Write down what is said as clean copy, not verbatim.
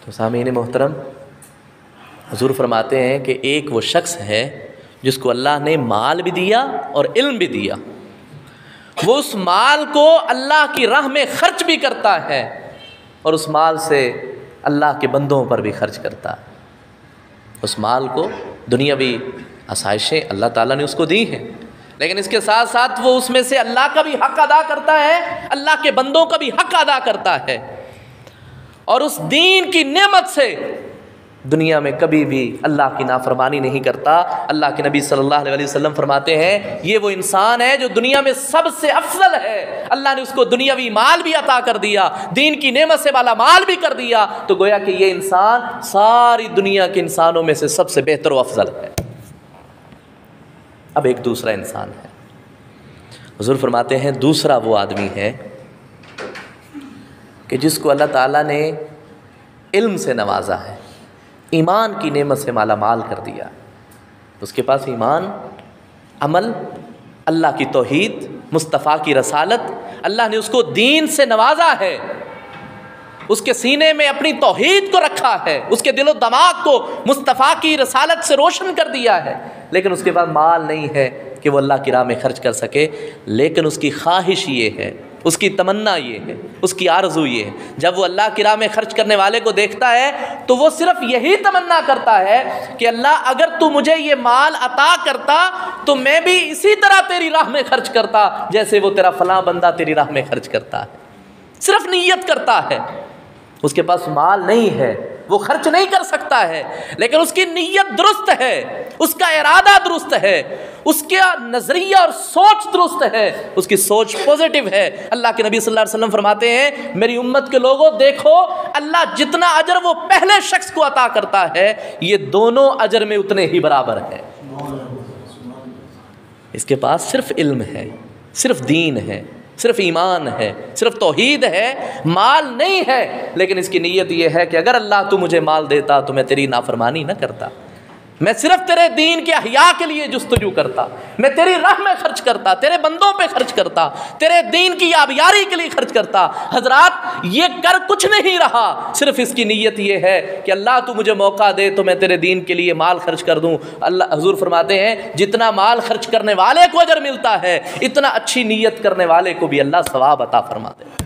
تو سامعین محترم، حضور فرماتے ہیں کہ ایک وہ شخص ہے جس کو اللہ نے مال بھی دیا اور علم بھی دیا، وہ اس مال کو اللہ کی راہ میں خرچ بھی کرتا ہے اور اس مال سے اللہ کے بندوں پر بھی خرچ کرتا ہے۔ اس مال کو دنیاوی آسائشیں اللہ تعالیٰ نے اس کو دی ہیں، لیکن اس کے ساتھ ساتھ وہ اس میں سے اللہ کا بھی حق ادا کرتا ہے، اللہ کے بندوں کا بھی حق ادا کرتا ہے، اور اس دین کی نعمت سے دنیا میں کبھی بھی اللہ کی نافرمانی نہیں کرتا۔ اللہ کے نبی صلی اللہ علیہ وسلم فرماتے ہیں یہ وہ انسان ہے جو دنیا میں سب سے افضل ہے، اللہ نے اس کو دنیاوی مال بھی عطا کر دیا، دین کی نعمت سے مالا مال بھی کر دیا، تو گویا کہ یہ انسان ساری دنیا کے انسانوں میں سے سب سے بہتر و افضل ہے۔ اب ایک دوسرا انسان ہے، حضور فرماتے ہیں دوسرا وہ آدمی ہے کہ جس کو اللہ تعالیٰ نے علم سے نوازا ہے، ایمان کی نعمت سے مالا مال کر دیا، اس کے پاس ایمان، عمل، اللہ کی توحید، مصطفیٰ کی رسالت، اللہ نے اس کو دین سے نوازا ہے، اس کے سینے میں اپنی توحید کو رکھا ہے، اس کے دل و دماغ کو مصطفیٰ کی رسالت سے روشن کر دیا ہے، لیکن اس کے پاس مال نہیں ہے کہ وہ اللہ کی راہ میں خرچ کر سکے، لیکن اس کی خواہش یہ ہے، اس کی تمنا یہ ہے، اس کی آرزو یہ ہے، جب وہ اللہ کی راہ میں خرچ کرنے والے کو دیکھتا ہے تو وہ صرف یہی تمنا کرتا ہے کہ اللہ اگر تو مجھے یہ مال عطا کرتا تو میں بھی اسی طرح تیری راہ میں خرچ کرتا جیسے وہ تیرا فلاں بندہ تیری راہ میں خرچ کرتا ہے۔ صرف نیت کرتا ہے، اس کے پاس مال نہیں ہے، وہ خرچ نہیں کر سکتا ہے، لیکن اس کی نیت درست ہے، اس کا ارادہ درست ہے، اس کا نظریہ اور سوچ درست ہے، اس کی سوچ پوزیٹو ہے۔ اللہ کے نبی صلی اللہ علیہ وسلم فرماتے ہیں میری امت کے لوگوں دیکھو، اللہ جتنا اجر وہ پہلے شخص کو عطا کرتا ہے یہ دونوں اجر میں اتنے ہی برابر ہے۔ اس کے پاس صرف علم ہے، صرف دین ہے، صرف ایمان ہے، صرف توحید ہے، مال نہیں ہے، لیکن اس کی نیت یہ ہے کہ اگر اللہ تو مجھے مال دیتا تو میں تیری نافرمانی نہ کرتا، میں صرف تیرے دین کے احیاء کے لیے جستجو کرتا، میں تیری راہ میں خرچ کرتا، تیرے بندوں پہ خرچ کرتا، تیرے دین کی آبیاری کے لیے خرچ کرتا۔ حضرات یہ کر کچھ نہیں رہا، صرف اس کی نیت یہ ہے کہ اللہ تو مجھے موقع دے تو میں تیرے دین کے لیے مال خرچ کر دوں۔ اللہ حضور فرماتے ہیں جتنا مال خرچ کرنے والے کو اجر ملتا ہے اتنا اچھی نیت کرنے والے کو بھی اللہ ثواب عطا فرماتے ہیں۔